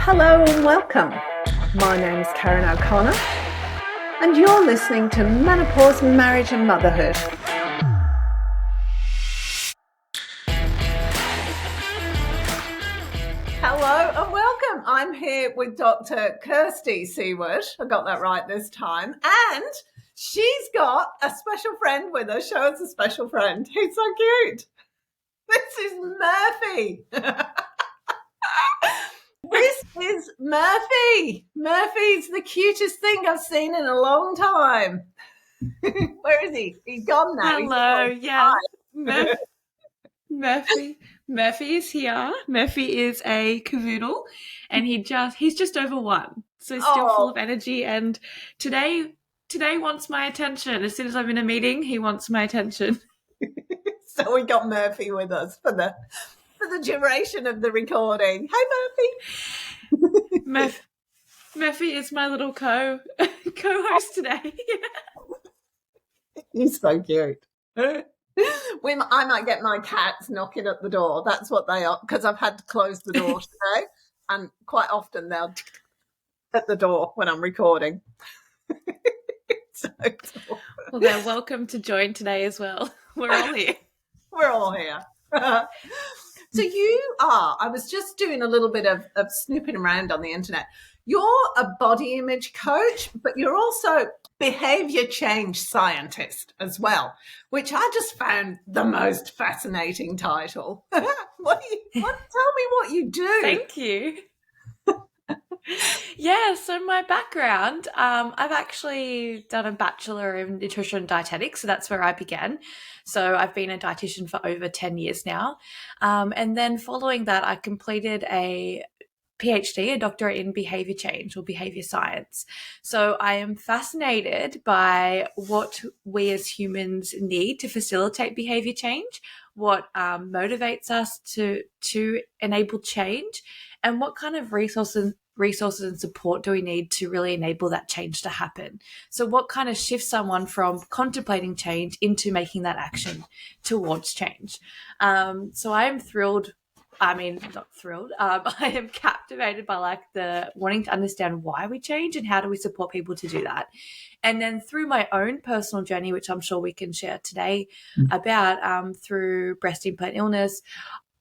Hello and welcome. My name's Karen O'Connor and you're listening to Menopause, Marriage and Motherhood. Hello and welcome. I'm here with Dr Kirsty Seward. I got that right this time. And she's got a special friend with her. Show us a special friend. He's so cute. This is Murphy. This is Murphy. Murphy's the cutest thing I've seen in a long time. Where is he? He's gone now. Hello, yeah. Murphy is here. Murphy is a cavoodle and he's just over one. So still full of energy, and today wants my attention. As soon as I'm in a meeting, he wants my attention. So we got Murphy with us for the duration of the recording. Hi, Murphy. Murphy is my little co-host today. He's so cute. I might get my cats knocking at the door. That's what they are, because I've had to close the door today, and quite often they'll at the door when I'm recording. Well, they're welcome to join today as well. We're all here. We're all here. So you are, I was just doing a little bit of snooping around on the internet. You're a body image coach, but you're also behaviour change scientist as well, which I just found the most fascinating title. Tell me what you do. Thank you. Yeah, so my background, I've actually done a Bachelor of Nutrition and Dietetics, so that's where I began. So I've been a dietitian for over 10 years now. And then following that, I completed a PhD, a doctorate in behaviour change or behaviour science. So I am fascinated by what we as humans need to facilitate behaviour change, what motivates us to enable change, and what kind of resources and support do we need to really enable that change to happen. So what kind of shifts someone from contemplating change into making that action towards change. So I am thrilled. I mean, not thrilled. I am captivated by the wanting to understand why we change and how do we support people to do that. And then through my own personal journey, which I'm sure we can share today about through breast implant illness,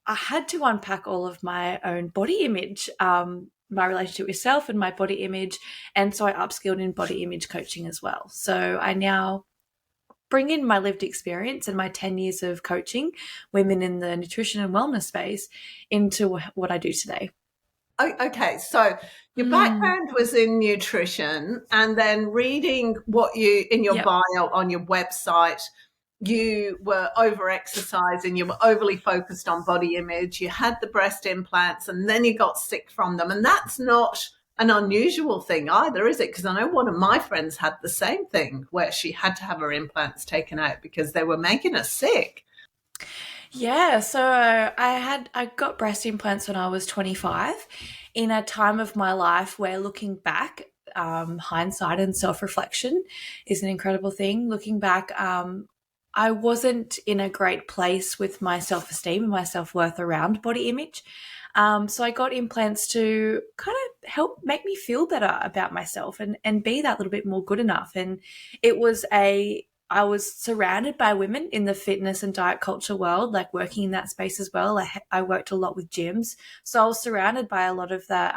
I had to unpack all of my own body image, my relationship with self and my body image. And so I upskilled in body image coaching as well. So I now bring in my lived experience and my 10 years of coaching women in the nutrition and wellness space into what I do today. Okay, so your background was in nutrition, and then reading what you in your bio on your website, you were overexercising, you were overly focused on body image, you had the breast implants, and then you got sick from them. And that's not an unusual thing either, is it? Because I know one of my friends had the same thing where she had to have her implants taken out because they were making her sick. Yeah, so I got breast implants when I was 25 in a time of my life where, looking back, hindsight and self-reflection is an incredible thing. Looking back, I wasn't in a great place with my self-esteem and my self-worth around body image. So I got implants to kind of help make me feel better about myself and be that little bit more good enough. And I was surrounded by women in the fitness and diet culture world, working in that space as well. I worked a lot with gyms. So I was surrounded by a lot of that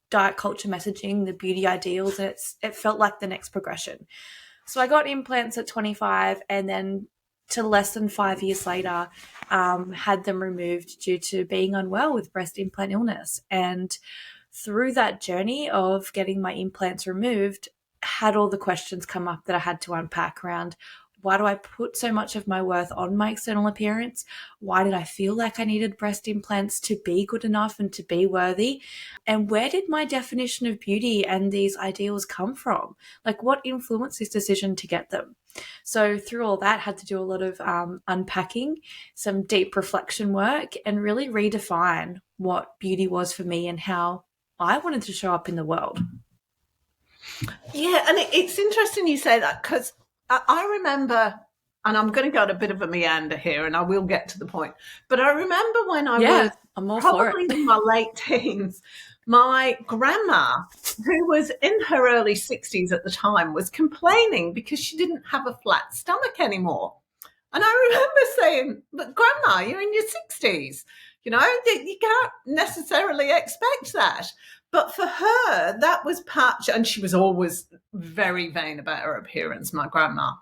diet culture messaging, the beauty ideals, and it felt like the next progression. So I got implants at 25, and then to less than 5 years later, had them removed due to being unwell with breast implant illness. And through that journey of getting my implants removed, had all the questions come up that I had to unpack around, why do I put so much of my worth on my external appearance? Why did I feel like I needed breast implants to be good enough and to be worthy? And where did my definition of beauty and these ideals come from? What influenced this decision to get them? So through all that, had to do a lot of unpacking, some deep reflection work, and really redefine what beauty was for me and how I wanted to show up in the world. Yeah, and it's interesting you say that, because I remember, and I'm going to go on a bit of a meander here and I will get to the point, but I remember when I was I'm all for probably it. in my late teens, my grandma, who was in her early 60s at the time, was complaining because she didn't have a flat stomach anymore. And I remember saying, but Grandma, you're in your 60s. You know, you can't necessarily expect that. But for her, that was part, and she was always very vain about her appearance, my grandma.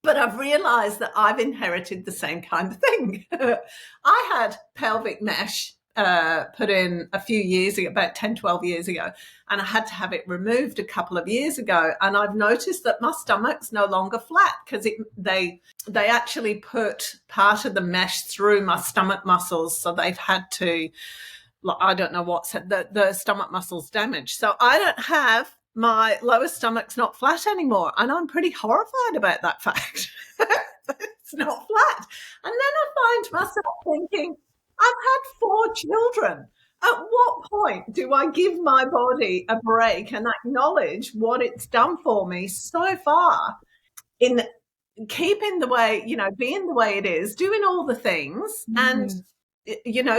But I've realized that I've inherited the same kind of thing. I had pelvic mesh put in a few years ago, about 10, 12 years ago, and I had to have it removed a couple of years ago. And I've noticed that my stomach's no longer flat because they actually put part of the mesh through my stomach muscles. So they've had to, I don't know what's the stomach muscles damaged. So I don't have, my lower stomach's not flat anymore. And I'm pretty horrified about that fact. It's not flat. And then I find myself thinking, I've had 4 children. At what point do I give my body a break and acknowledge what it's done for me so far in keeping the way, being the way it is, doing all the things, and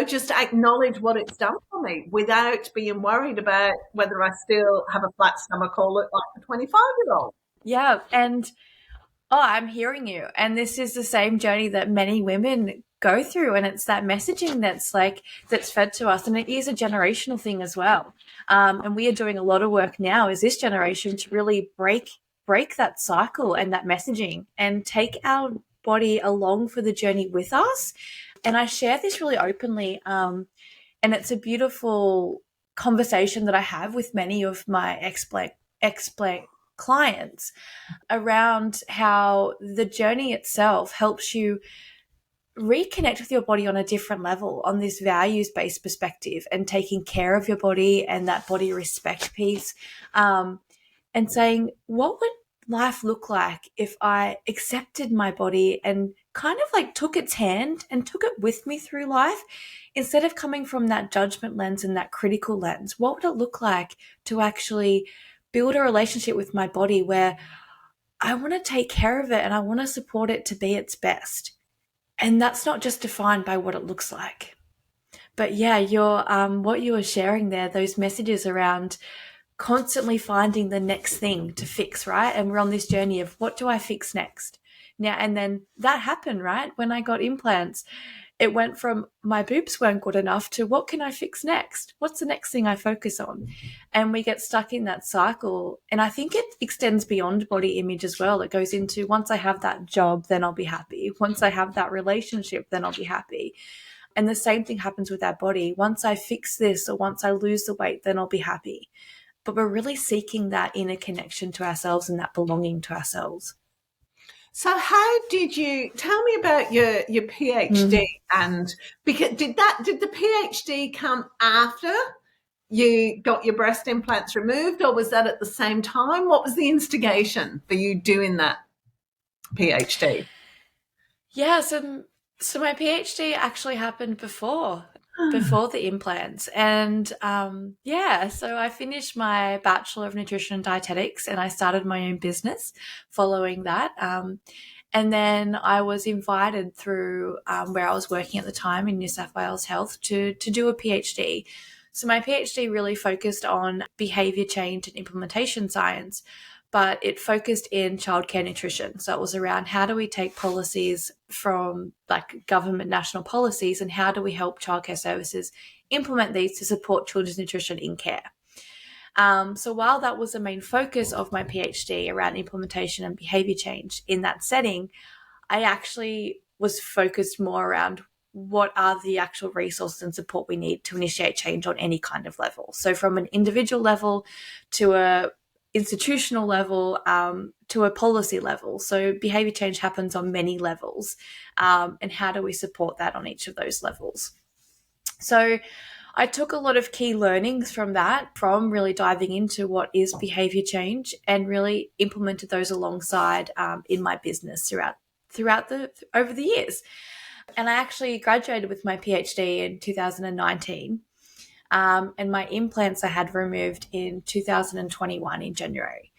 just acknowledge what it's done for me without being worried about whether I still have a flat stomach or look like a 25-year-old. Yeah. And I'm hearing you. And this is the same journey that many women go through. And it's that messaging that's fed to us. And it is a generational thing as well. And we are doing a lot of work now as this generation to really break that cycle and that messaging and take our body along for the journey with us. And I share this really openly. And it's a beautiful conversation that I have with many of my explant clients around how the journey itself helps you reconnect with your body on a different level, on this values-based perspective, and taking care of your body and that body respect piece, and saying, what would life look like if I accepted my body and kind of like took its hand and took it with me through life instead of coming from that judgment lens and that critical lens? What would it look like to actually build a relationship with my body where I want to take care of it and I want to support it to be its best? And that's not just defined by what it looks like. But yeah, what you were sharing there, those messages around constantly finding the next thing to fix, right? And we're on this journey of what do I fix next? Now, and then that happened, right? When I got implants, it went from my boobs weren't good enough to what can I fix next? What's the next thing I focus on? And we get stuck in that cycle. And I think it extends beyond body image as well. It goes into once I have that job, then I'll be happy. Once I have that relationship, then I'll be happy. And the same thing happens with our body. Once I fix this or once I lose the weight, then I'll be happy. But we're really seeking that inner connection to ourselves and that belonging to ourselves. So how did you tell me about your PhD? And because did the PhD come after you got your breast implants removed, or was that at the same time? What was the instigation for you doing that PhD? Yeah, so my PhD actually happened before the implants. And so I finished my Bachelor of Nutrition and Dietetics and I started my own business following that. And then I was invited through where I was working at the time in New South Wales Health to do a PhD. So my PhD really focused on behaviour change and implementation science, but it focused in childcare nutrition. So it was around how do we take policies from like government national policies and how do we help childcare services implement these to support children's nutrition in care. So while that was the main focus of my PhD around implementation and behaviour change in that setting, I actually was focused more around what are the actual resources and support we need to initiate change on any kind of level. So from an individual level to a institutional level to a policy level. So behaviour change happens on many levels. And how do we support that on each of those levels? So I took a lot of key learnings from that, from really diving into what is behaviour change and really implemented those alongside in my business over the years. And I actually graduated with my PhD in 2019. And my implants I had removed in 2021 in January.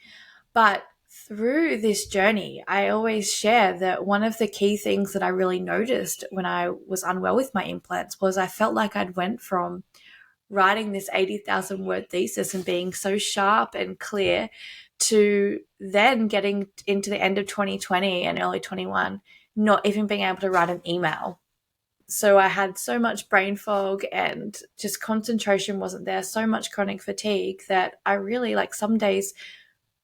But through this journey, I always share that one of the key things that I really noticed when I was unwell with my implants was I felt like I'd went from writing this 80,000 word thesis and being so sharp and clear to then getting into the end of 2020 and early 21, not even being able to write an email. So I had so much brain fog and just concentration wasn't there, so much chronic fatigue that I really, like, some days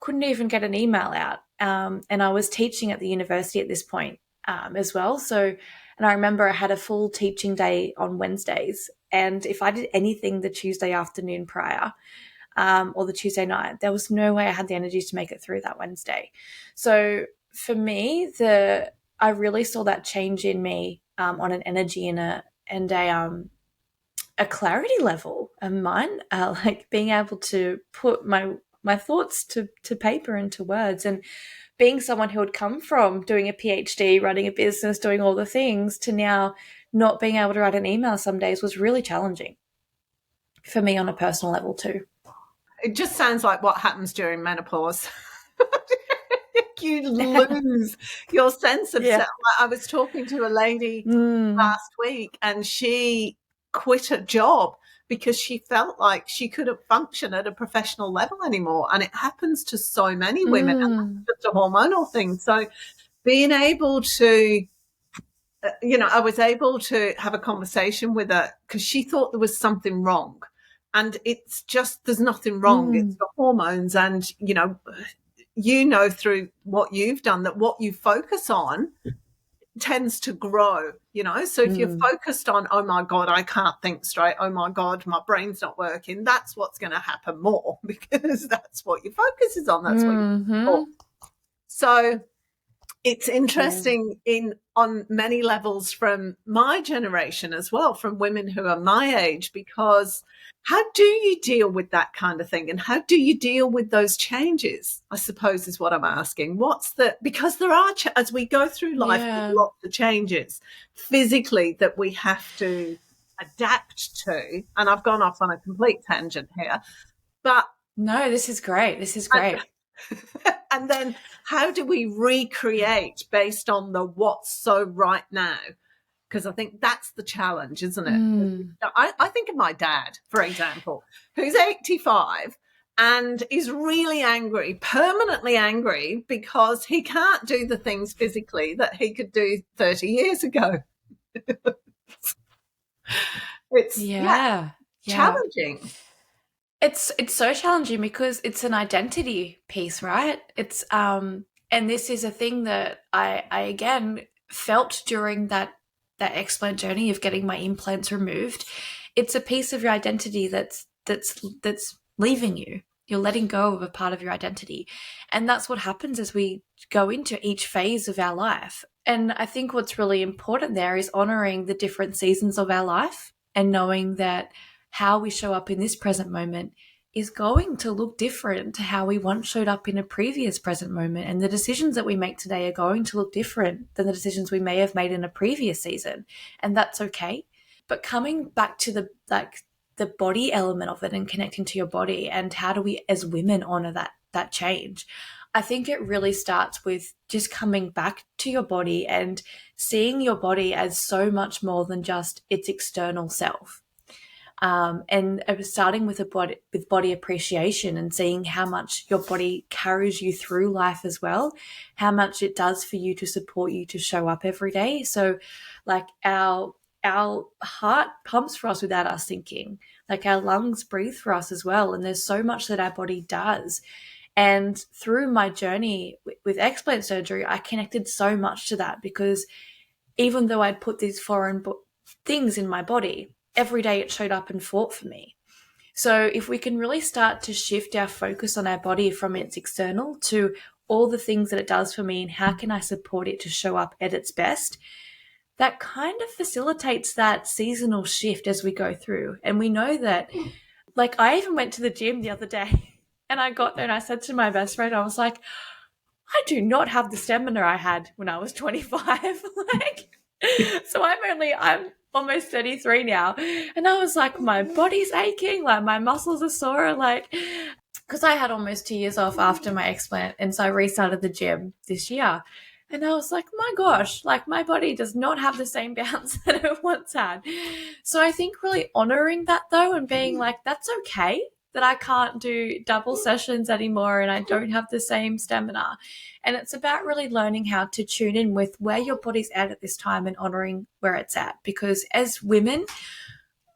couldn't even get an email out. And I was teaching at the university at this point as well. So, and I remember I had a full teaching day on Wednesdays. And if I did anything the Tuesday afternoon prior or the Tuesday night, there was no way I had the energy to make it through that Wednesday. So for me, I really saw that change in me on an energy and a clarity level of mine, like being able to put my thoughts to paper and to words, and being someone who had come from doing a PhD, running a business, doing all the things, to now not being able to write an email some days was really challenging for me on a personal level too. It just sounds like what happens during menopause. You lose your sense of self. I was talking to a lady last week, and she quit a job because she felt like she couldn't function at a professional level anymore. And it happens to so many women, and that's just a hormonal thing. So being able to, I was able to have a conversation with her because she thought there was something wrong. And it's just, there's nothing wrong. It's the hormones. And, through what you've done, that what you focus on tends to grow, so if you're focused on, oh my God, I can't think straight, oh my God, my brain's not working, that's what's going to happen more, because that's what your focus is on, that's what you're so it's interesting on many levels from my generation as well, from women who are my age, because how do you deal with that kind of thing? And how do you deal with those changes, I suppose, is what I'm asking. Because there are, as we go through life, there's lots of changes physically that we have to adapt to. And I've gone off on a complete tangent here. But no, this is great. And then how do we recreate based on the what's so right now? Because I think that's the challenge, isn't it? I think of my dad, for example, who's 85 and is really angry, permanently angry, because he can't do the things physically that he could do 30 years ago. It's challenging. It's so challenging because it's an identity piece, right? It's and this is a thing that I again felt during that explant journey of getting my implants removed. It's a piece of your identity that's leaving you. You're letting go of a part of your identity. And that's what happens as we go into each phase of our life. And I think what's really important there is honoring the different seasons of our life and knowing that how we show up in this present moment is going to look different to how we once showed up in a previous present moment. And the decisions that we make today are going to look different than the decisions we may have made in a previous season. And that's okay. But coming back to the body element of it and connecting to your body, and how do we as women honor that change? I think it really starts with just coming back to your body and seeing your body as so much more than just its external self. And starting with body appreciation and seeing how much your body carries you through life as well, how much it does for you to support you to show up every day. So like our heart pumps for us without us thinking, like our lungs breathe for us as well. And there's so much that our body does. And through my journey with explant surgery, I connected so much to that, because even though I'd put these foreign things in my body, every day it showed up and fought for me. So if we can really start to shift our focus on our body from its external to all the things that it does for me and how can I support it to show up at its best, that kind of facilitates that seasonal shift as we go through. And we know that, like, I even went to the gym the other day and I got there and I said to my best friend, I was like, I do not have the stamina I had when I was 25. So I'm almost 33 now. And I was like, my body's aching, like my muscles are sore. Like, because I had almost 2 years off after my explant, and so I restarted the gym this year. And I was like, my gosh, like my body does not have the same bounce that it once had. So I think really honoring that though, and being like, that's okay that I can't do double sessions anymore and I don't have the same stamina. And it's about really learning how to tune in with where your body's at this time and honoring where it's at. Because as women,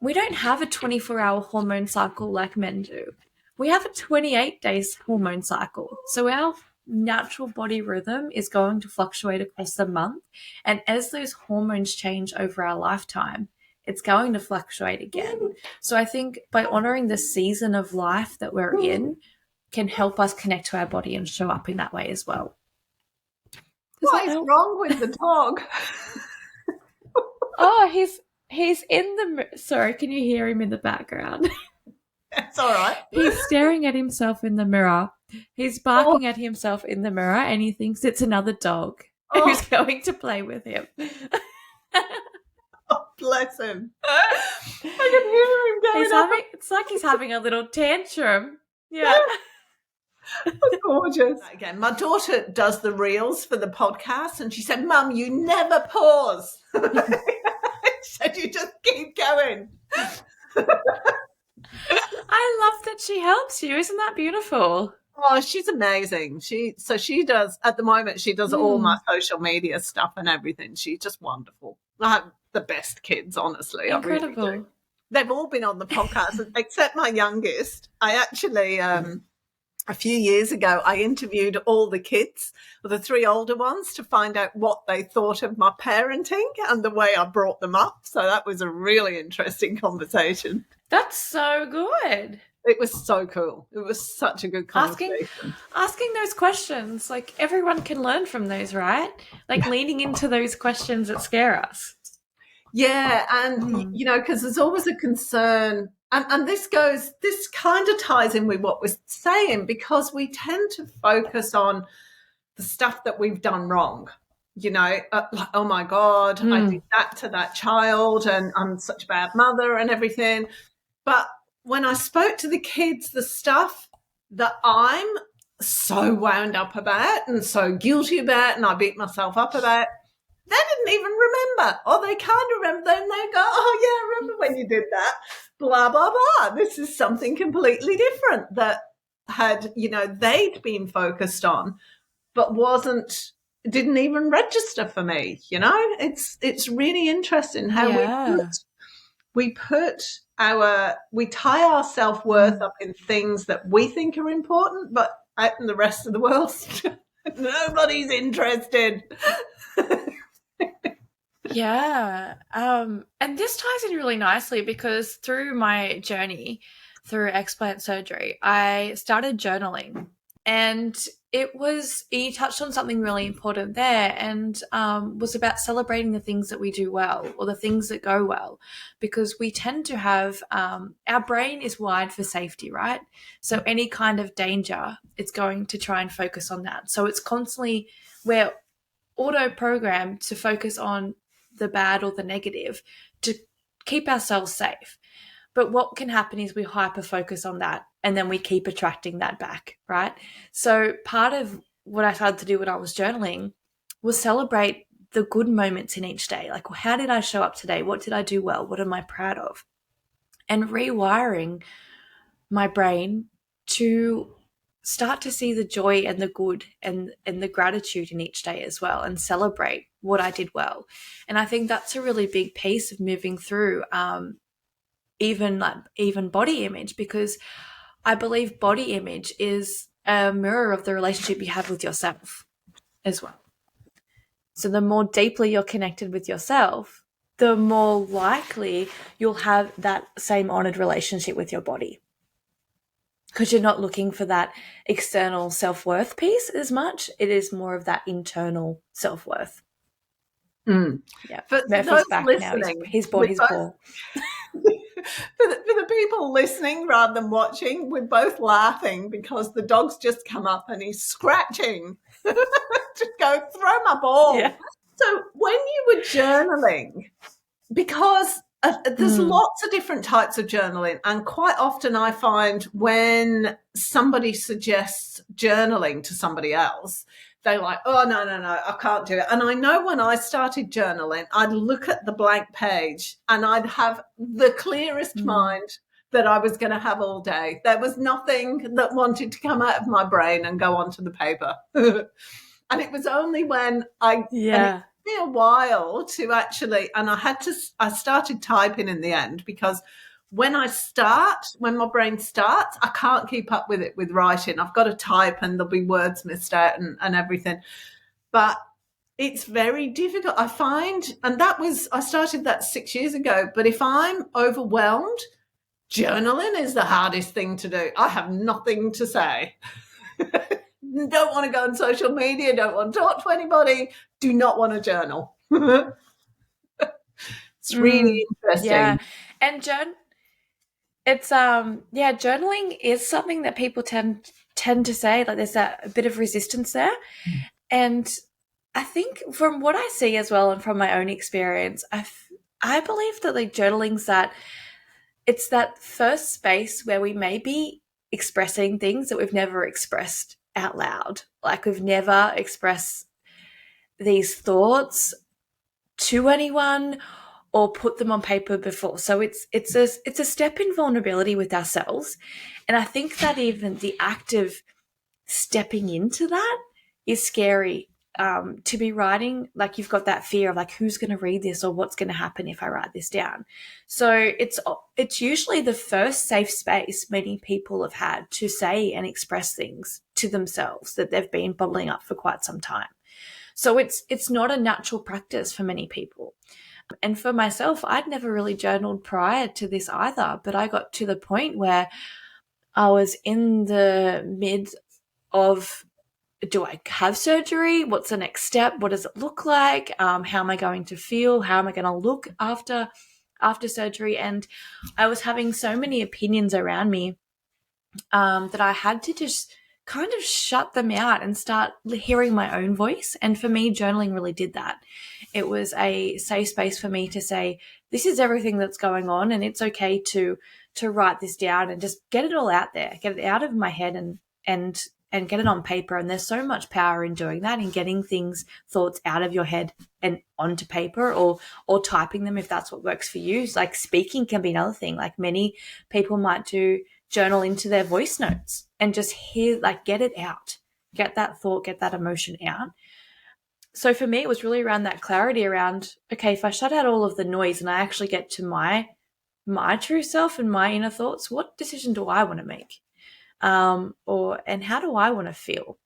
we don't have a 24-hour hormone cycle like men do. We have a 28 days hormone cycle. So our natural body rhythm is going to fluctuate across the month. And as those hormones change over our lifetime, it's going to fluctuate again. So I think by honoring the season of life that we're in can help us connect to our body and show up in that way as well. What is wrong with the dog? Oh, he's in the... Sorry, can you hear him in the background? That's all right. He's staring at himself in the mirror. He's barking at himself in the mirror, and he thinks it's another dog who's going to play with him. Oh, bless him. I can hear him going it's like he's having a little tantrum. Yeah. That's gorgeous. Again, my daughter does the reels for the podcast, and she said, Mum, you never pause. She said, you just keep going. I love that she helps you. Isn't that beautiful? Oh, she's amazing. She does, at the moment, she does all my social media stuff and everything. She's just wonderful. I have the best kids, honestly. Incredible. I really do. They've all been on the podcast, except my youngest. I actually, a few years ago, I interviewed all the kids, the 3 older ones, to find out what they thought of my parenting and the way I brought them up. So that was a really interesting conversation. That's so good. It was so cool. It was such a good conversation. Asking those questions, like everyone can learn from those, right? Like leaning into those questions that scare us. Yeah, and, you know, because there's always a concern, and this kind of ties in with what we're saying, because we tend to focus on the stuff that we've done wrong. You know, like, oh my God, I did that to that child and I'm such a bad mother and everything. But when I spoke to the kids, the stuff that I'm so wound up about and so guilty about and I beat myself up about, they didn't even remember, or they can't remember. Then they go, oh, yeah, I remember when you did that, blah, blah, blah. This is something completely different that had, you know, they'd been focused on, but didn't even register for me, you know? It's really interesting how we tie our self-worth up in things that we think are important, but out in the rest of the world, nobody's interested. Yeah. And this ties in really nicely because through my journey through explant surgery, I started journaling, and you touched on something really important there, and was about celebrating the things that we do well or the things that go well, because we tend to have, our brain is wired for safety, right? So any kind of danger, it's going to try and focus on that. So it's constantly, we're auto-programmed to focus on the bad or the negative to keep ourselves safe. But what can happen is we hyper-focus on that, and then we keep attracting that back, right? So part of what I started to do when I was journaling was celebrate the good moments in each day. Like, how did I show up today? What did I do well? What am I proud of? And rewiring my brain to start to see the joy and the good and the gratitude in each day as well, and celebrate what I did well. And I think that's a really big piece of moving through even body image, because I believe body image is a mirror of the relationship you have with yourself as well. So the more deeply you're connected with yourself, the more likely you'll have that same honored relationship with your body, because you're not looking for that external self-worth piece as much. It is more of that internal self-worth. Yeah. For Murphy's back listening, now. He's bought his ball. For the people listening rather than watching, we're both laughing because the dog's just come up and he's scratching to go throw my ball. Yeah. So when you were journaling, because There's lots of different types of journaling, and quite often I find when somebody suggests journaling to somebody else, they're like, oh, no, I can't do it. And I know when I started journaling, I'd look at the blank page and I'd have the clearest mind that I was going to have all day. There was nothing that wanted to come out of my brain and go onto the paper. And it was only when and it took me a while to actually, and I started typing in the end, because when my brain starts, I can't keep up with it with writing. I've got to type and there'll be words missed out and everything. But it's very difficult, I find. And I started that 6 years ago. But if I'm overwhelmed, journaling is the hardest thing to do. I have nothing to say. Don't want to go on social media, don't want to talk to anybody, do not want to journal. It's really interesting. Yeah. And journaling is something that people tend to say, like there's a bit of resistance there. And I think from what I see as well, and from my own experience, I believe that like journaling's that it's that first space where we may be expressing things that we've never expressed out loud. Like we've never expressed these thoughts to anyone or put them on paper before. So it's a step in vulnerability with ourselves. And I think that even the act of stepping into that is scary. To be writing, like you've got that fear of like, who's going to read this or what's going to happen if I write this down. So it's usually the first safe space many people have had to say and express things to themselves that they've been bottling up for quite some time. So it's not a natural practice for many people. And for myself, I'd never really journaled prior to this either, but I got to the point where I was in the mid of, do I have surgery? What's the next step? What does it look like? How am I going to feel? How am I going to look after surgery? And I was having so many opinions around me that I had to just kind of shut them out and start hearing my own voice. And for me, journaling really did that. It was a safe space for me to say, this is everything that's going on, and it's okay to write this down and just get it all out there, get it out of my head and get it on paper. And there's so much power in doing that, in getting thoughts out of your head and onto paper, or typing them if that's what works for you. Like speaking can be another thing. Like many people might do journal into their voice notes and just get it out, get that thought, get that emotion out. So for me, it was really around that clarity around, okay, if I shut out all of the noise and I actually get to my true self and my inner thoughts, what decision do I want to make? And how do I want to feel?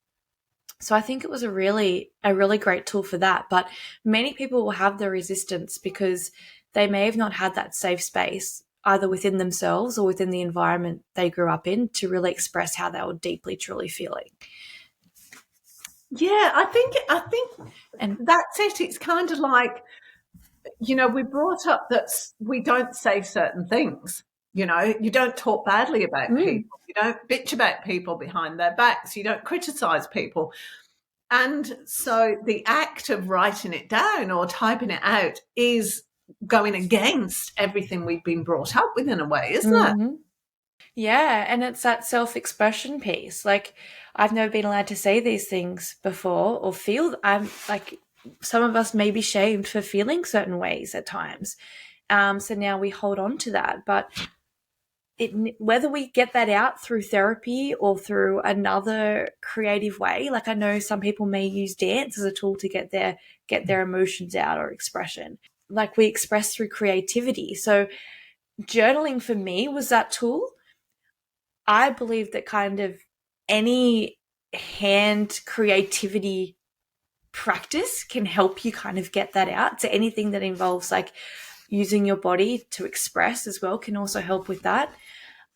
So I think it was a really great tool for that. But many people will have the resistance because they may have not had that safe space either within themselves or within the environment they grew up in to really express how they were deeply, truly feeling. Yeah, I think and that's it. It's kind of like, we're brought up that we don't say certain things. You don't talk badly about people. You don't bitch about people behind their backs. You don't criticize people. And so the act of writing it down or typing it out is going against everything we've been brought up with in a way, isn't it? Yeah, and it's that self-expression piece. Like, I've never been allowed to say these things before or feel. I'm like, some of us may be shamed for feeling certain ways at times. So now we hold on to that. But whether we get that out through therapy or through another creative way, like I know some people may use dance as a tool to get their emotions out or expression. Like we express through creativity. So journaling for me was that tool. I believe that kind of any hand creativity practice can help you kind of get that out. So anything that involves like using your body to express as well can also help with that.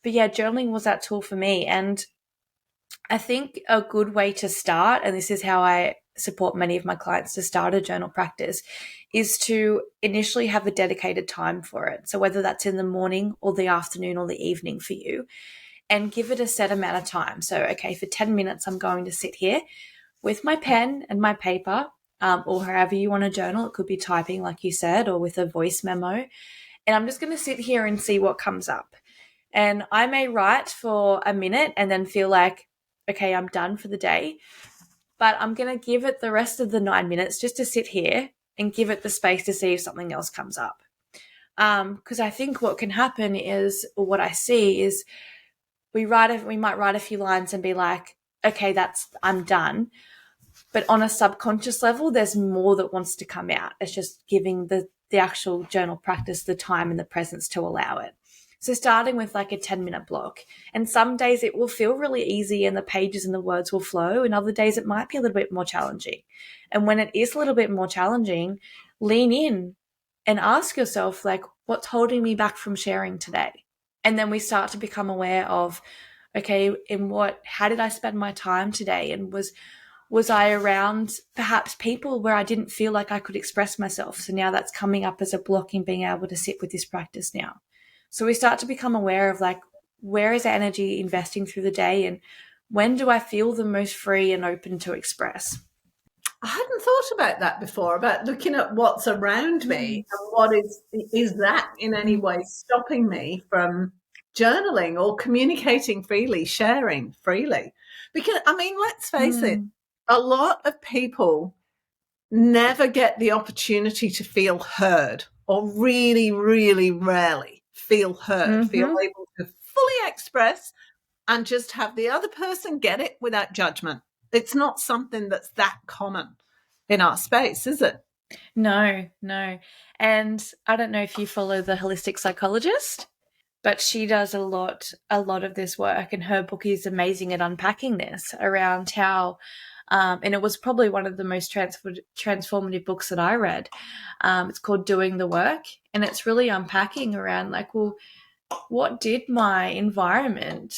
But yeah, journaling was that tool for me. And I think a good way to start, and this is how I support many of my clients to start a journal practice, is to initially have a dedicated time for it. So whether that's in the morning or the afternoon or the evening for you, and give it a set amount of time. So, okay, for 10 minutes, I'm going to sit here with my pen and my paper, or however you want to journal. It could be typing, like you said, or with a voice memo. and I'm just going to sit here and see what comes up. And I may write for a minute and then feel like, okay, I'm done for the day. But I'm going to give it the rest of the 9 minutes just to sit here and give it the space to see if something else comes up. Because I think what can happen is, or what I see is, we might write a few lines and be like, okay, I'm done. But on a subconscious level, there's more that wants to come out. It's just giving the actual journal practice the time and the presence to allow it. So starting with like a 10-minute block, and some days it will feel really easy and the pages and the words will flow, and other days it might be a little bit more challenging. And when it is a little bit more challenging, lean in and ask yourself, like, what's holding me back from sharing today? And then we start to become aware of, okay, how did I spend my time today? And was I around perhaps people where I didn't feel like I could express myself? So now that's coming up as a block in being able to sit with this practice now. So we start to become aware of, like, where is energy investing through the day, and when do I feel the most free and open to express? I hadn't thought about that before, about looking at what's around me and what is that in any way stopping me from journaling or communicating freely, sharing freely. Because, I mean, let's face it, a lot of people never get the opportunity to feel heard, or really, really rarely feel heard, feel able to fully express and just have the other person get it without judgment. It's not something that's that common in our space, is it? No. And I don't know if you follow the holistic psychologist, but she does a lot of this work, and her book is amazing at unpacking this around how, and it was probably one of the most transformative books that I read. It's called Doing the Work, and it's really unpacking around, like, well, how did my environment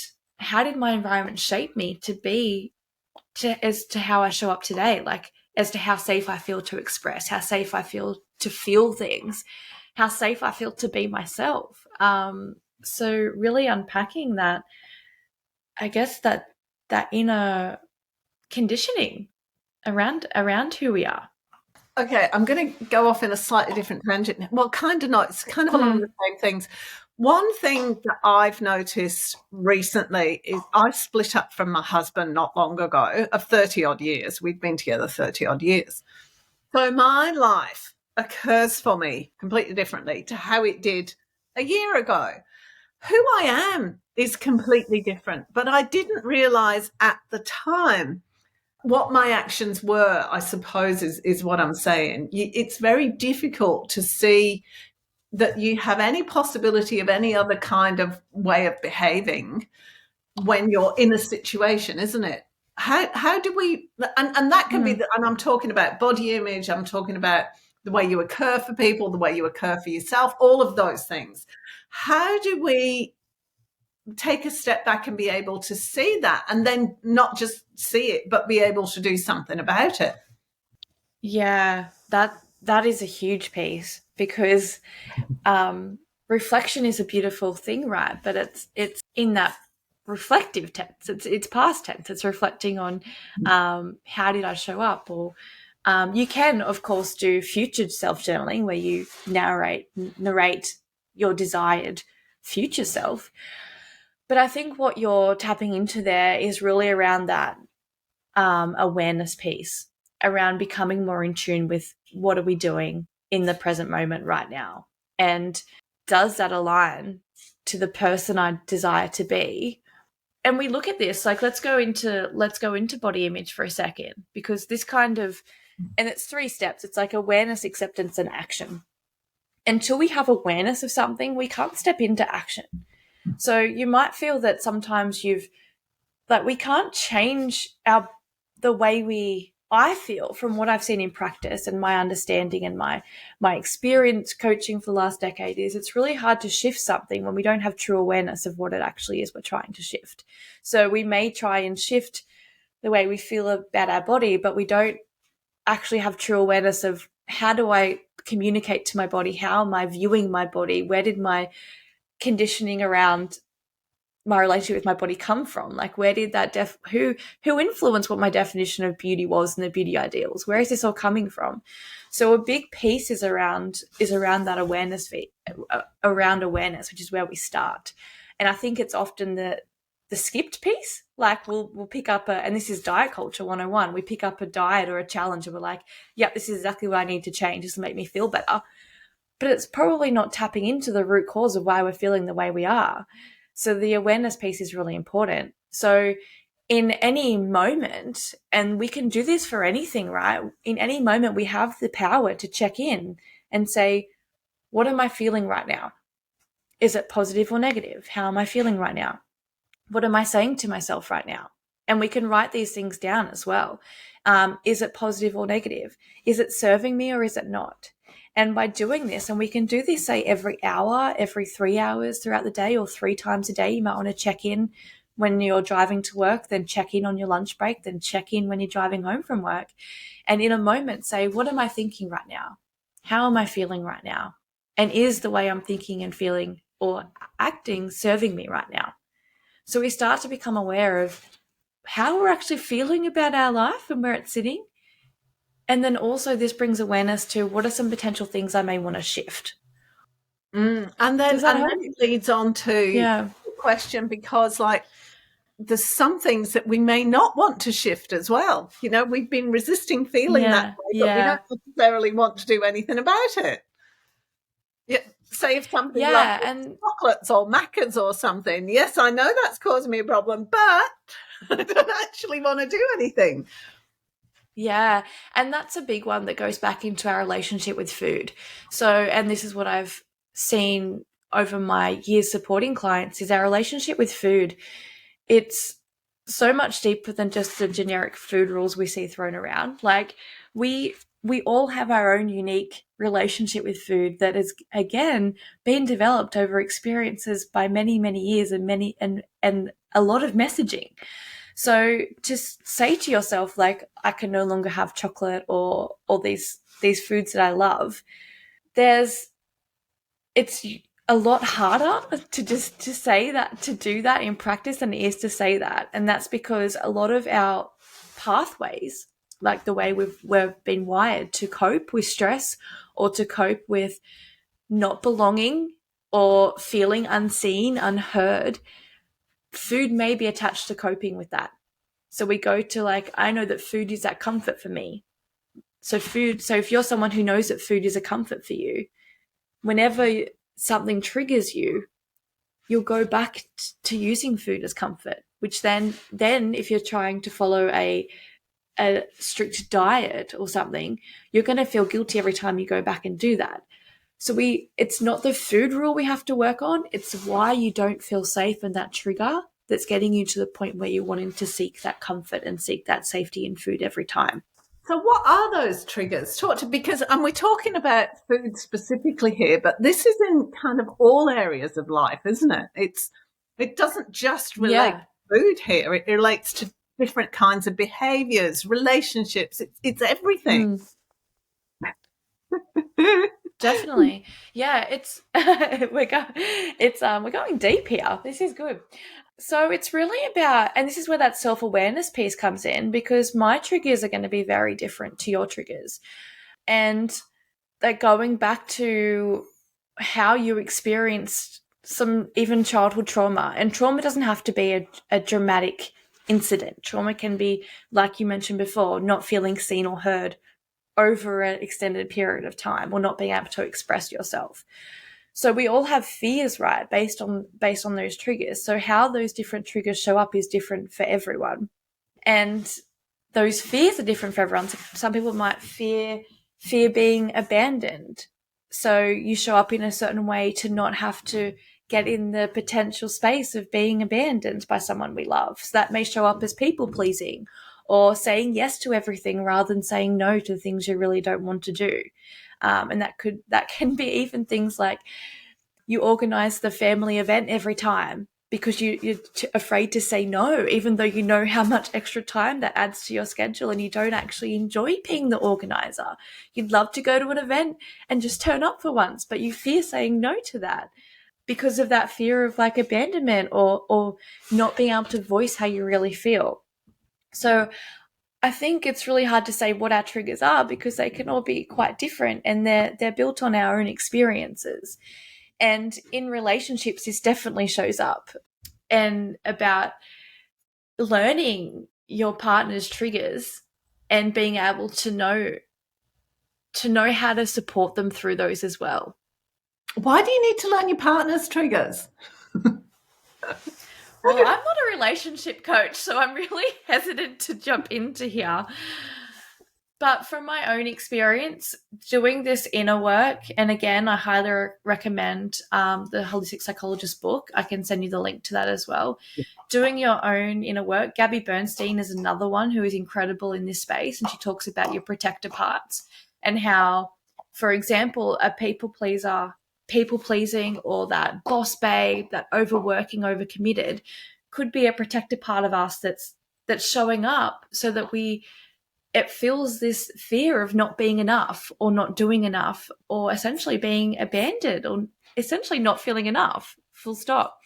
shape me as to how I show up today, like, as to how safe I feel to express, how safe I feel to feel things, how safe I feel to be myself. So really unpacking that, I guess, that inner conditioning around who we are. Okay, I'm going to go off in a slightly different tangent. Well, kind of not. It's kind of along the same things. One thing that I've noticed recently is I split up from my husband not long ago, of 30 odd years. We've been together 30 odd years. So my life occurs for me completely differently to how it did a year ago. Who I am is completely different, but I didn't realize at the time what my actions were, I suppose, is what I'm saying. It's very difficult to see that you have any possibility of any other kind of way of behaving when you're in a situation, isn't it? How do we, and that can be, and I'm talking about body image, I'm talking about the way you occur for people, the way you occur for yourself, all of those things. How do we take a step back and be able to see that, and then not just see it, but be able to do something about it? Yeah, that is a huge piece, because reflection is a beautiful thing, right? But it's in that reflective tense. It's past tense. It's reflecting on how did I show up, or you can, of course, do future self-journaling where you narrate your desired future self. But I think what you're tapping into there is really around that awareness piece, around becoming more in tune with what are we doing in the present moment right now, and does that align to the person I desire to be? And we look at this, like, let's go into body image for a second, because this kind of, and it's 3 steps. It's like awareness, acceptance, and action. Until we have awareness of something, we can't step into action. So you might feel that sometimes we can't change the way I feel, from what I've seen in practice and my understanding and my experience coaching for the last decade, is it's really hard to shift something when we don't have true awareness of what it actually is we're trying to shift. So we may try and shift the way we feel about our body, but we don't actually have true awareness of, how do I communicate to my body? How am I viewing my body? Where did my conditioning around my relationship with my body come from? Like, where did that who influenced what my definition of beauty was and the beauty ideals? Where is this all coming from? So a big piece is around that awareness, around awareness, which is where we start. And I think it's often the skipped piece. Like, we'll pick up and this is diet culture 101. We pick up a diet or a challenge and we're like, yep, this is exactly what I need to change. This will make me feel better. But it's probably not tapping into the root cause of why we're feeling the way we are. So the awareness piece is really important. So in any moment, and we can do this for anything, right? In any moment, we have the power to check in and say, what am I feeling right now? Is it positive or negative? How am I feeling right now? What am I saying to myself right now? And we can write these things down as well. Is it positive or negative? Is it serving me or is it not? And by doing this, and we can do this, say, every hour, every 3 hours throughout the day, or 3 times a day, you might want to check in when you're driving to work, then check in on your lunch break, then check in when you're driving home from work. And in a moment, say, what am I thinking right now? How am I feeling right now? And is the way I'm thinking and feeling or acting serving me right now? So we start to become aware of how we're actually feeling about our life and where it's sitting. And then also this brings awareness to what are some potential things I may want to shift. And then it leads on to the question, because like there's some things that we may not want to shift as well. You know, we've been resisting feeling that way, but we don't necessarily want to do anything about it. Yeah. Say if something like chocolates or macas or something. Yes, I know that's caused me a problem, but I don't actually want to do anything. Yeah, and that's a big one that goes back into our relationship with food. So, and this is what I've seen over my years supporting clients, is our relationship with food. It's so much deeper than just the generic food rules we see thrown around. Like, we all have our own unique relationship with food that has, again, been developed over experiences by many, many years and a lot of messaging. So just say to yourself, like, I can no longer have chocolate or these foods that I love. It's a lot harder to say that, to do that in practice than it is to say that. And that's because a lot of our pathways, like the way we've been wired to cope with stress or to cope with not belonging or feeling unseen, unheard, food may be attached to coping with that. So we go to, like, I know that food is that comfort for me. So if you're someone who knows that food is a comfort for you, whenever something triggers you, you'll go back to using food as comfort, which then if you're trying to follow a strict diet or something, you're going to feel guilty every time you go back and do that. So it's not the food rule we have to work on. It's why you don't feel safe in that trigger that's getting you to the point where you're wanting to seek that comfort and seek that safety in food every time. So what are those triggers? Because we're talking about food specifically here, but this is in kind of all areas of life, isn't it? It doesn't just relate to food here. It relates to different kinds of behaviours, relationships. It's everything. Definitely. Yeah, we're going deep here. This is good. So it's really about, and this is where that self-awareness piece comes in, because my triggers are going to be very different to your triggers. And that going back to how you experienced some even childhood trauma, and trauma doesn't have to be a dramatic incident. Trauma can be, like you mentioned before, not feeling seen or heard over an extended period of time, or not being able to express yourself. So we all have fears, right, based on those triggers. So how those different triggers show up is different for everyone. And those fears are different for everyone. So some people might fear being abandoned. So you show up in a certain way to not have to get in the potential space of being abandoned by someone we love. So that may show up as people pleasing, or saying yes to everything rather than saying no to things you really don't want to do. And that can be even things like you organize the family event every time because you're afraid to say no, even though you know how much extra time that adds to your schedule, and you don't actually enjoy being the organizer. You'd love to go to an event and just turn up for once, but you fear saying no to that. because of that fear of like abandonment or not being able to voice how you really feel. So I think it's really hard to say what our triggers are because they can all be quite different, and they're built on our own experiences. And in relationships, this definitely shows up, and about learning your partner's triggers and being able to know how to support them through those as well. Why do you need to learn your partner's triggers? Well, I'm not a relationship coach, so I'm really hesitant to jump into here. But from my own experience, doing this inner work, and again, I highly recommend the Holistic Psychologist book. I can send you the link to that as well. Doing your own inner work. Gabby Bernstein is another one who is incredible in this space, and she talks about your protector parts and how, for example, a people pleasing, or that boss babe, that overworking, overcommitted, could be a protector part of us that's showing up so that it feels this fear of not being enough or not doing enough, or essentially being abandoned, or essentially not feeling enough, full stop.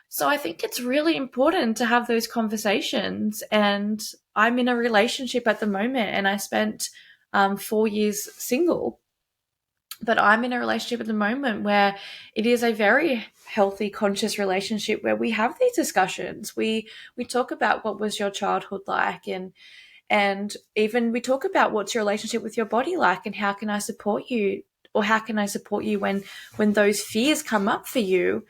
So I think it's really important to have those conversations. And I'm in a relationship at the moment, and I spent 4 years single. But I'm in a relationship at the moment where it is a very healthy, conscious relationship where we have these discussions. We talk about what was your childhood like, and even we talk about what's your relationship with your body like, and how can I support you, or how can I support you when those fears come up for you?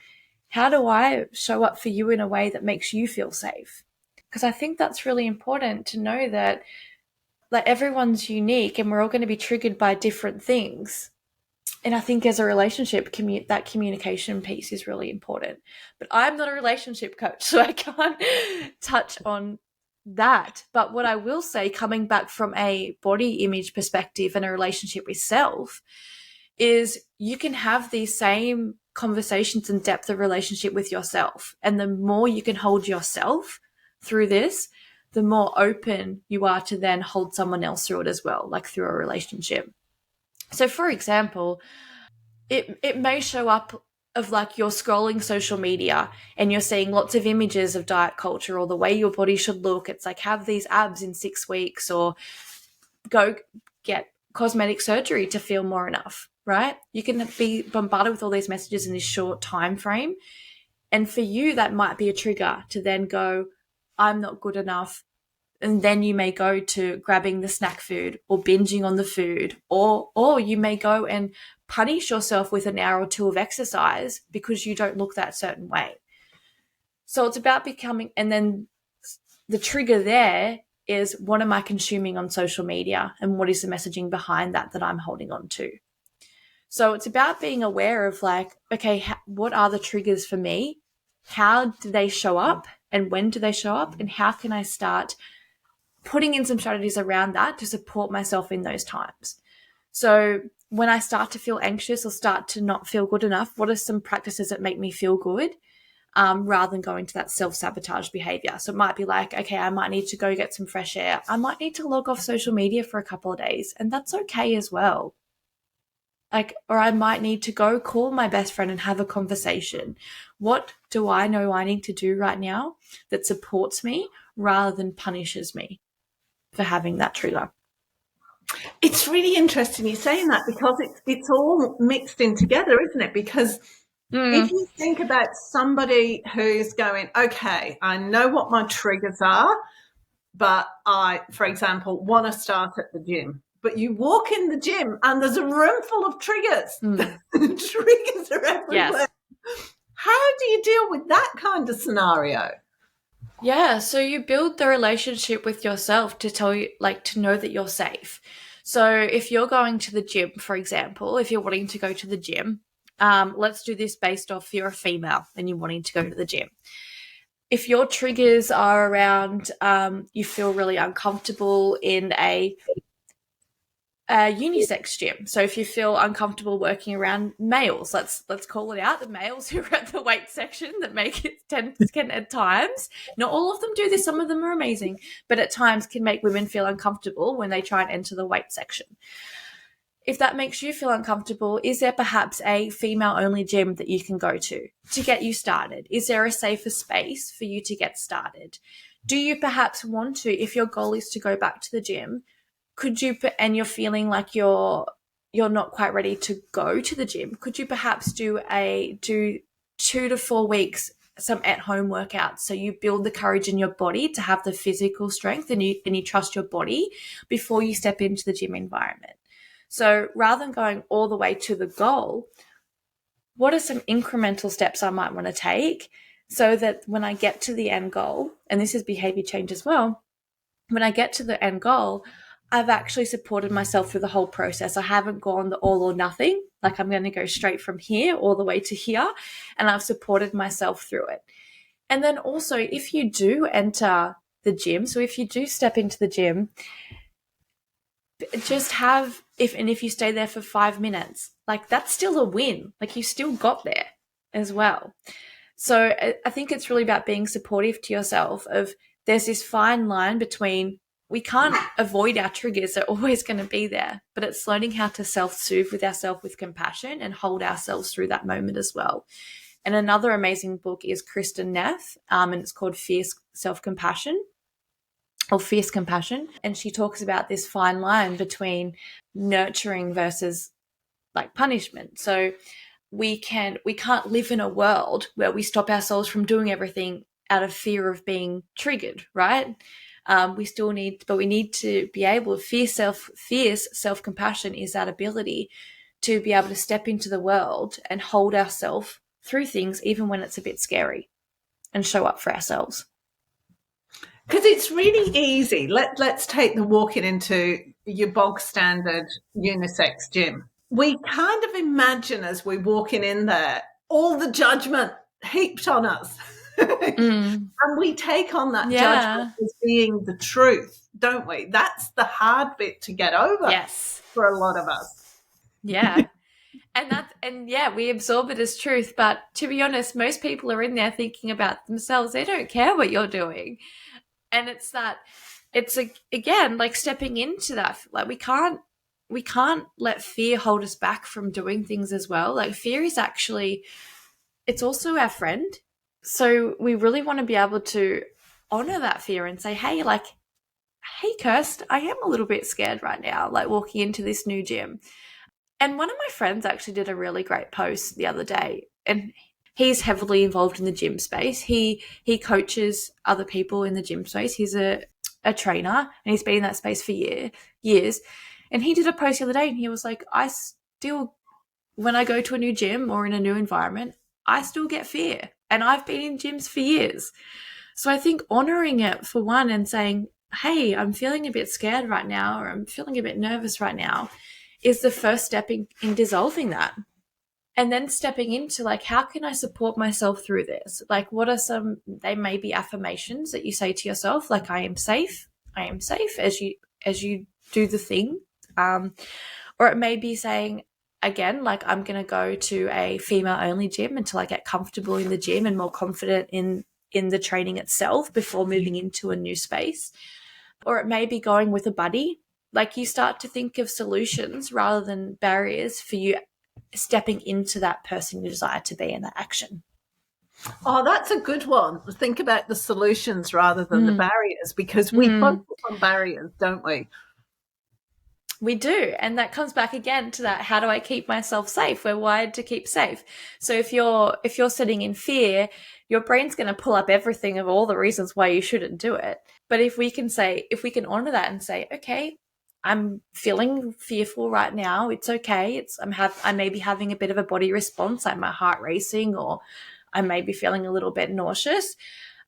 How do I show up for you in a way that makes you feel safe? Because I think that's really important to know that like everyone's unique and we're all going to be triggered by different things. And I think as a relationship, that communication piece is really important. But I'm not a relationship coach, so I can't touch on that. But what I will say, coming back from a body image perspective and a relationship with self, is you can have these same conversations and depth of relationship with yourself. And the more you can hold yourself through this, the more open you are to then hold someone else through it as well, like through a relationship. So for example, it may show up of like you're scrolling social media and you're seeing lots of images of diet culture or the way your body should look. It's like have these abs in 6 weeks, or go get cosmetic surgery to feel more enough, right? You can be bombarded with all these messages in this short time frame. And for you, that might be a trigger to then go, I'm not good enough. And then you may go to grabbing the snack food or binging on the food, or you may go and punish yourself with an hour or two of exercise because you don't look that certain way. So it's about becoming, and then the trigger there is, what am I consuming on social media, and what is the messaging behind that I'm holding on to? So it's about being aware of like, okay, what are the triggers for me? How do they show up, and when do they show up, and how can I start putting in some strategies around that to support myself in those times? So when I start to feel anxious or start to not feel good enough, what are some practices that make me feel good, rather than going to that self-sabotage behavior? So it might be like, okay, I might need to go get some fresh air. I might need to log off social media for a couple of days, and that's okay as well. Like, or I might need to go call my best friend and have a conversation. What do I know I need to do right now that supports me rather than punishes me for having that trigger? It's really interesting you saying that, because it's all mixed in together, isn't it? Because if you think about somebody who's going, okay, I know what my triggers are, but I, for example, want to start at the gym. But you walk in the gym and there's a room full of triggers. Triggers are everywhere. Yes. How do you deal with that kind of scenario? Yeah, so you build the relationship with yourself to tell you, like, to know that you're safe. So if you're going to the gym, for example, if you're wanting to go to the gym, let's do this based off you're a female and you're wanting to go to the gym. If your triggers are around you feel really uncomfortable in a unisex gym. So if you feel uncomfortable working around males, let's call it out, the males who are at the weight section that make it can at times, not all of them do this, some of them are amazing, but at times can make women feel uncomfortable when they try and enter the weight section. If that makes you feel uncomfortable, is there perhaps a female-only gym that you can go to get you started? Is there a safer space for you to get started? Do you perhaps want to, if your goal is to go back to the gym, and you're feeling like you're not quite ready to go to the gym, could you perhaps do 2 to 4 weeks some at-home workouts, so you build the courage in your body to have the physical strength, and you trust your body before you step into the gym environment? So rather than going all the way to the goal, what are some incremental steps I might want to take so that when I get to the end goal, and this is behavior change as well, when I get to the end goal, I've actually supported myself through the whole process. I haven't gone the all or nothing, like I'm going to go straight from here all the way to here, and I've supported myself through it. And then also, if you do enter the gym, so if you do step into the gym, just if you stay there for 5 minutes, like that's still a win. Like you still got there as well. So I think it's really about being supportive to yourself of there's this fine line between we can't avoid our triggers. They're always going to be there, but it's learning how to self-soothe with ourselves with compassion and hold ourselves through that moment as well. And another amazing book is Kristen Neff, and it's called Fierce Self-Compassion. Or Fierce Compassion. And she talks about this fine line between nurturing versus like punishment. So we can't live in a world where we stop ourselves from doing everything out of fear of being triggered, right? We need to be able to fierce self-compassion is that ability to be able to step into the world and hold ourselves through things even when it's a bit scary and show up for ourselves. Because it's really easy. Let's take the walking into your bog standard unisex gym. We kind of imagine as we're walking in there all the judgment heaped on us. And we take on that judgment as being the truth, don't we? That's the hard bit to get over for a lot of us. Yeah. We absorb it as truth. But to be honest, most people are in there thinking about themselves. They don't care what you're doing. And it's again, like stepping into that. Like we can't let fear hold us back from doing things as well. Like fear is actually, it's also our friend. So we really want to be able to honor that fear and say, hey, Kirst, I am a little bit scared right now, like walking into this new gym. And one of my friends actually did a really great post the other day, and he's heavily involved in the gym space. He coaches other people in the gym space. He's a trainer, and he's been in that space for years. And he did a post the other day, and he was like, I still, when I go to a new gym or in a new environment, I still get fear. And I've been in gyms for years. So I think honoring it for one and saying, hey, I'm feeling a bit scared right now, or I'm feeling a bit nervous right now, is the first step in dissolving that. And then stepping into like, how can I support myself through this? Like, what are they may be affirmations that you say to yourself, like, I am safe as you do the thing. Or it may be saying, again, like, I'm going to go to a female only gym until I get comfortable in the gym and more confident in the training itself before moving into a new space. Or it may be going with a buddy. Like, you start to think of solutions rather than barriers for you stepping into that person you desire to be in that action. Oh, that's a good one. Think about the solutions rather than the barriers, because we focus on barriers, don't we? We do. And that comes back again to that, how do I keep myself safe? We're wired to keep safe. So if you're sitting in fear, your brain's going to pull up everything of all the reasons why you shouldn't do it. But if we can honor that and say, okay, I'm feeling fearful right now. It's okay. I may be having a bit of a body response, like my heart racing, or I may be feeling a little bit nauseous.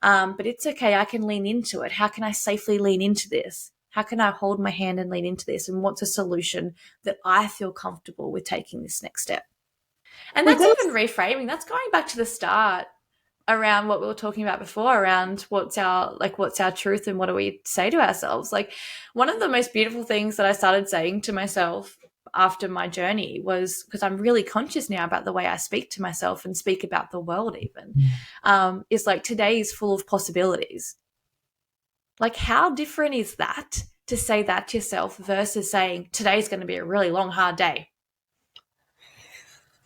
But it's okay. I can lean into it. How can I safely lean into this? How can I hold my hand and lean into this? And what's a solution that I feel comfortable with taking this next step? And that's even reframing. That's going back to the start around what we were talking about before, around what's our truth and what do we say to ourselves. Like, one of the most beautiful things that I started saying to myself after my journey was, because I'm really conscious now about the way I speak to myself and speak about the world even, is like, today is full of possibilities. Like, how different is that to say that to yourself versus saying today's going to be a really long, hard day.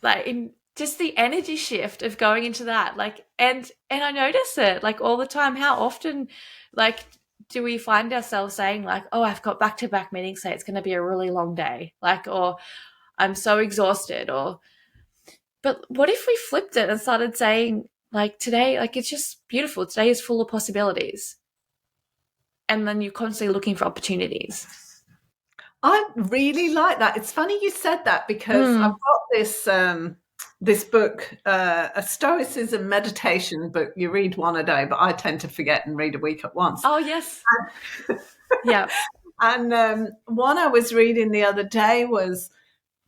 Like just the energy shift of going into that, like, and I notice it like all the time. How often, like, do we find ourselves saying like, oh, I've got back-to-back meetings, say it's going to be a really long day, like, or I'm so exhausted, or, but what if we flipped it and started saying like today, like it's just beautiful. Today is full of possibilities. And then you're constantly looking for opportunities. I really like that. It's funny you said that because I've got this book, a Stoicism meditation book. You read one a day, but I tend to forget and read a week at once. Oh, yes. Yeah. And one I was reading the other day was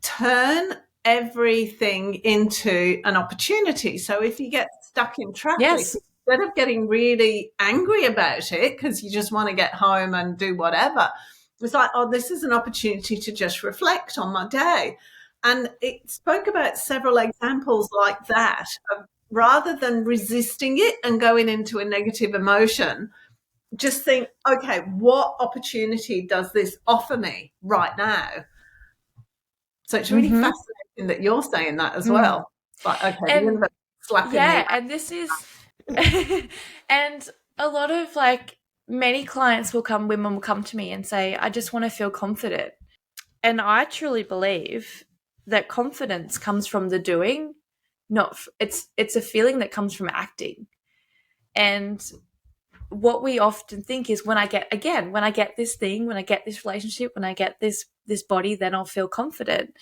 turn everything into an opportunity. So if you get stuck in traffic, Yes. instead of getting really angry about it because you just want to get home and do whatever, it's like, oh, this is an opportunity to just reflect on my day. And it spoke about several examples like that. Rather than resisting it and going into a negative emotion, just think, okay, what opportunity does this offer me right now? So it's really fascinating that you're saying that as well. Like, okay, and, the universe is slapping yeah, me. and this is, and a lot of like many clients women will come to me and say, I just want to feel confident. And I truly believe that confidence comes from the doing, it's a feeling that comes from acting. And what we often think is when I get this thing, when I get this relationship, when I get this body, then I'll feel confident.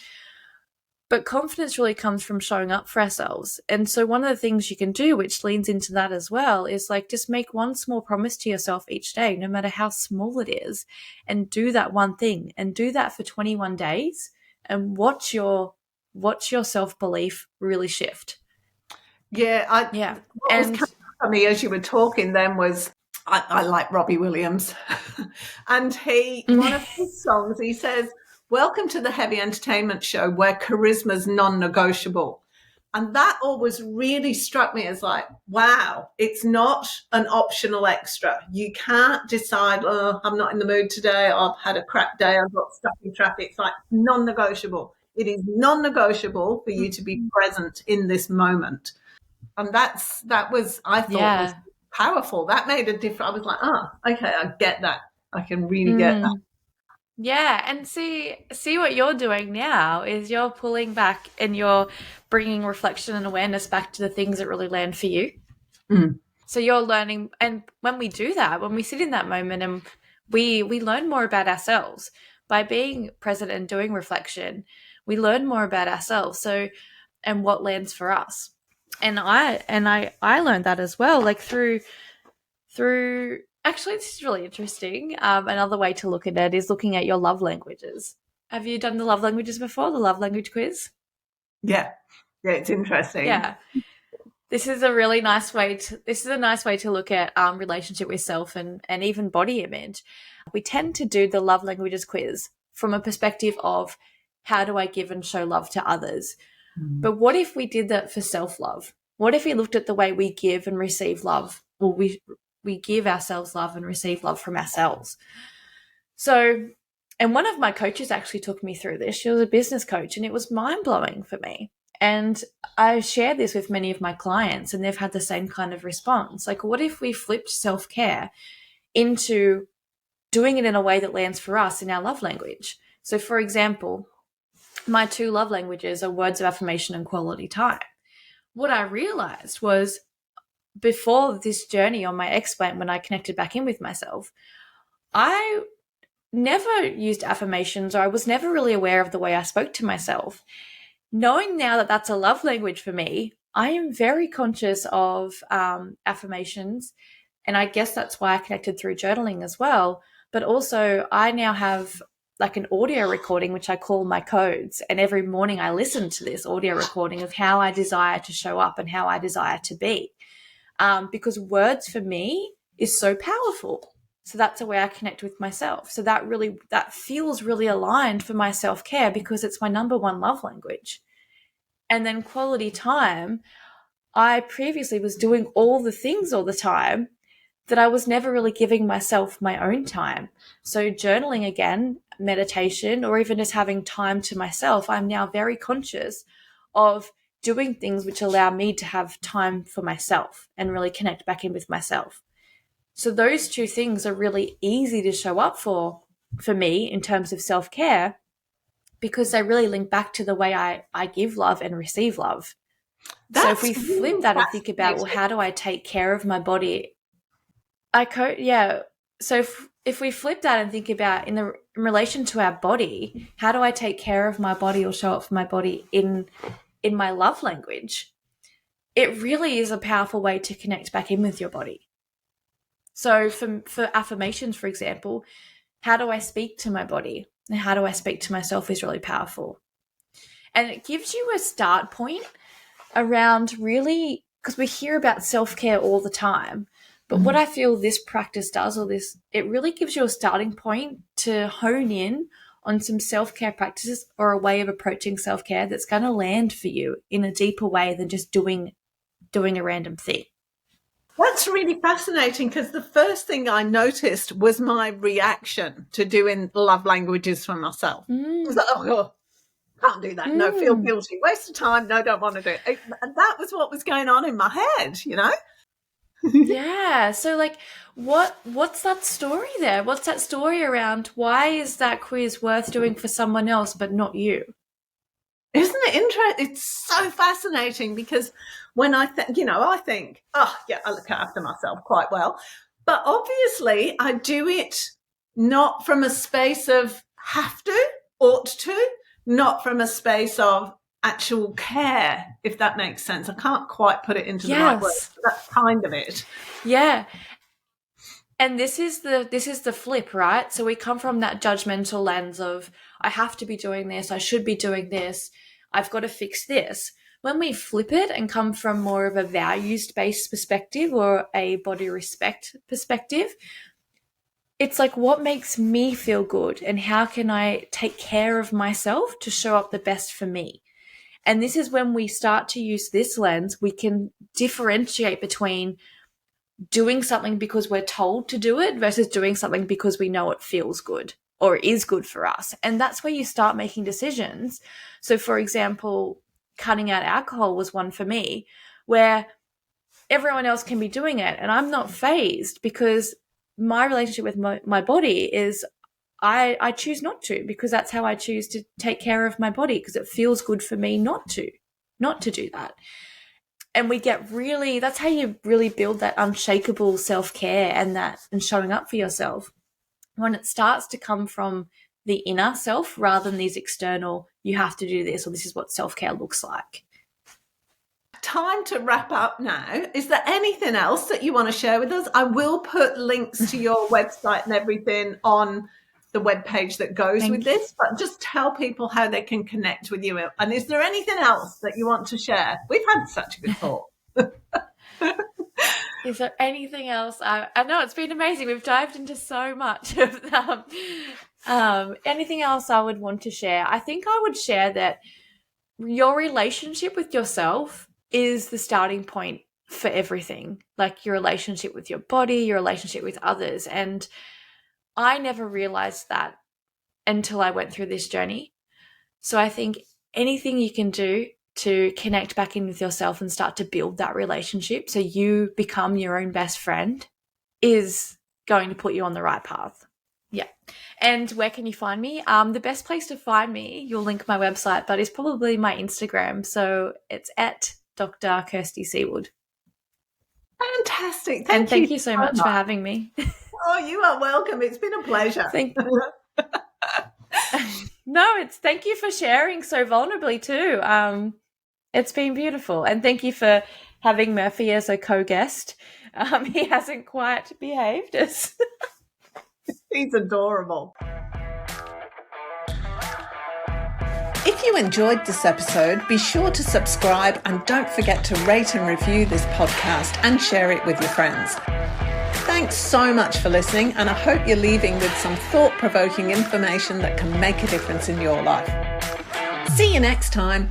But confidence really comes from showing up for ourselves. And so one of the things you can do, which leans into that as well, is like just make one small promise to yourself each day, no matter how small it is, and do that one thing, and do that for 21 days and watch your self-belief really shift. Yeah. What was coming up for me as you were talking then was I like Robbie Williams. And one of his songs, he says, welcome to the heavy entertainment show where charisma's non-negotiable. And that always really struck me as like, wow, it's not an optional extra. You can't decide, oh, I'm not in the mood today. I've had a crap day. I've got stuck in traffic. It's like non-negotiable. It is non-negotiable for you to be present in this moment. And that was, I thought, was powerful. That made a difference. I was like, oh, okay, I get that. I can really get that. Yeah, and see what you're doing now is you're pulling back and you're bringing reflection and awareness back to the things that really land for you. So you're learning, and when we do that, when we sit in that moment and we learn more about ourselves by being present and doing reflection, we learn more about ourselves. So, and what lands for us. And I learned that as well, like through actually, this is really interesting. Another way to look at it is looking at your love languages. Have you done the love languages before, the love language quiz? Yeah, it's interesting. Yeah. This is a really nice way to look at relationship with self and even body image. We tend to do the love languages quiz from a perspective of how do I give and show love to others? But what if we did that for self-love? What if we looked at the way we give and receive love? Well, we give ourselves love and receive love from ourselves. So, and one of my coaches actually took me through this. She was a business coach, and it was mind-blowing for me. And I shared this with many of my clients, and they've had the same kind of response. Like, what if we flipped self-care into doing it in a way that lands for us in our love language? So, for example, my 2 love languages are words of affirmation and quality time. What I realized was before this journey on my explant, when I connected back in with myself, I never used affirmations, or I was never really aware of the way I spoke to myself. Knowing now that that's a love language for me, I am very conscious of affirmations. And I guess that's why I connected through journaling as well. But also I now have like an audio recording, which I call my codes. And every morning I listen to this audio recording of how I desire to show up and how I desire to be. Because words for me is so powerful. So that's the way I connect with myself. So that feels really aligned for my self-care because it's my number 1 love language. And then quality time, I previously was doing all the things all the time, that I was never really giving myself my own time. So journaling again, meditation, or even just having time to myself, I'm now very conscious of doing things which allow me to have time for myself and really connect back in with myself. So those two things are really easy to show up for me in terms of self-care, because they really link back to the way I give love and receive love. So if we flip that and think about, well, how do I take care of my body? So if we flip that and think about in relation to our body, how do I take care of my body or show up for my body in my love language? It really is a powerful way to connect back in with your body. So for affirmations, for example, how do I speak to my body and how do I speak to myself is really powerful. And it gives you a start point around really, because we hear about self-care all the time, but what I feel this practice does, it really gives you a starting point to hone in on some self-care practices or a way of approaching self-care that's going to land for you in a deeper way than just doing a random thing. That's really fascinating, because the first thing I noticed was my reaction to doing love languages for myself. I was like, oh, can't do that. No, feel guilty. Waste of time. No, don't want to do it. And that was what was going on in my head, you know? Yeah. So like, what's that story there? What's that story around? Why is that quiz worth doing for someone else but not you? Isn't it interesting? It's so fascinating, because when I think, oh yeah, I look after myself quite well, but obviously I do it not from a space of have to, ought to, not from a space of actual care, if that makes sense. I can't quite put it into the right words, but that's kind of it. Yeah. And this is the flip, right? So we come from that judgmental lens of, I have to be doing this, I should be doing this, I've got to fix this. When we flip it and come from more of a values-based perspective or a body respect perspective, it's like, what makes me feel good and how can I take care of myself to show up the best for me? And this is when we start to use this lens, we can differentiate between doing something because we're told to do it versus doing something because we know it feels good or is good for us. And that's where you start making decisions. So for example, cutting out alcohol was one for me, where everyone else can be doing it and I'm not fazed, because my relationship with my body is I choose not to, because that's how I choose to take care of my body, because it feels good for me not to do that. And that's how you really build that unshakable self-care and showing up for yourself, when it starts to come from the inner self rather than these external, you have to do this, or this is what self-care looks like. Time to wrap up now. Is there anything else that you want to share with us? I will put links to your website and everything on the webpage that goes with this, but just tell people how they can connect with you. And is there anything else that you want to share? We've had such a good talk. Is there anything else? I know it's been amazing. We've dived into so much of them. Anything else I would want to share? I think I would share that your relationship with yourself is the starting point for everything, like your relationship with your body, your relationship with others. And I never realized that until I went through this journey. So I think anything you can do to connect back in with yourself and start to build that relationship so you become your own best friend is going to put you on the right path. Yeah. And where can you find me? The best place to find me, you'll link my website, but it's probably my Instagram. So it's at Dr Kirsty Seward. Fantastic. Thank you so much for having me. Oh, you are welcome. It's been a pleasure. Thank you. Thank you for sharing so vulnerably too. It's been beautiful. And thank you for having Murphy as a co-guest. He hasn't quite behaved as... He's adorable. If you enjoyed this episode, be sure to subscribe and don't forget to rate and review this podcast and share it with your friends. Thanks so much for listening, and I hope you're leaving with some thought-provoking information that can make a difference in your life. See you next time.